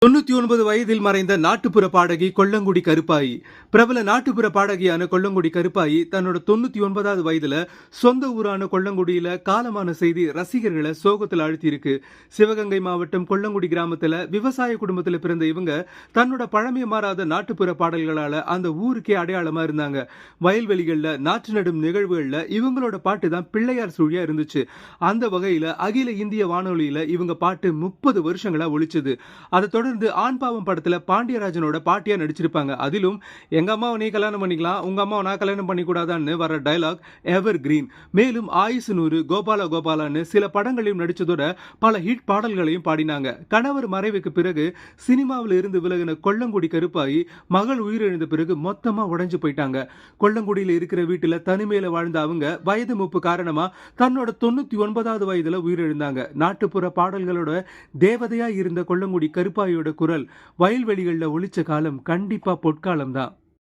99 வயதில் மறைந்த நாட்டுப்புற பாடகி கொல்லங்குடி கருப்பாயி. பிரபல நாட்டுப்புற பாடகியான கொல்லங்குடி கருப்பாயி தன்னோட 99வது வயதுல சொந்த ஊரான கொல்லங்குடியில காலமான செய்தி ரசிகர்களை சோகத்தில் ஆழ்த்தியிருக்கு. சிவகங்கை மாவட்டம் கொல்லங்குடி கிராமத்துல விவசாய குடும்பத்துல பிறந்த இவங்க தன்னோட பழமை மாறாத நாட்டுப்புற பாடல்களால அந்த ஊருக்கே அடையாளமா இருந்தாங்க. வயல்வெளிகள்ல நாற்று நடும் நிகழ்வுகள்ல இவங்களோட பாட்டு தான் பிள்ளையார் சுழியா இருந்துச்சு. அந்த வகையில அகில இந்திய வானொலியில இவங்க பாட்டு 30 வருஷங்களா ஒலிச்சது. அதை தொடர்ந்து ஆண் பாவம் படத்துல பாண்டியராஜனோட பாட்டியா நடிச்சிருப்பாங்க. அதிலும் எங்க அம்மாவை நீ கல்யாணம் பண்ணிக்கலாம், உங்க அம்மாவை நான் கல்யாணம் பண்ணிக்கூடாதான்னு வர டயலாக் எவர் கிரீன். மேலும் ஆயுசு நூறு, கோபால கோபாலான்னு சில படங்களையும் நடிச்சதோட பல ஹிட் பாடல்களையும் பாடினாங்க. கணவர் மறைவுக்கு பிறகு சினிமாவில் இருந்து விலகின கொல்லங்குடி கருப்பாயி மகள் உயிரிழந்த பிறகு மொத்தமா உடைஞ்சு போயிட்டாங்க. கொல்லங்குடியில இருக்கிற வீட்டுல தனிமையில வாழ்ந்த அவங்க வயது மூப்பு காரணமா தன்னோட 99வது வயதுல உயிரிழந்தாங்க. நாட்டுப்புற பாடல்களோட தேவதையா இருந்த கொல்லங்குடி கருப்பாயோட குரல் வயல்வெளிகள்ல ஒலிச்ச காலம் கண்டிப்பா பொற்காலம் தான்.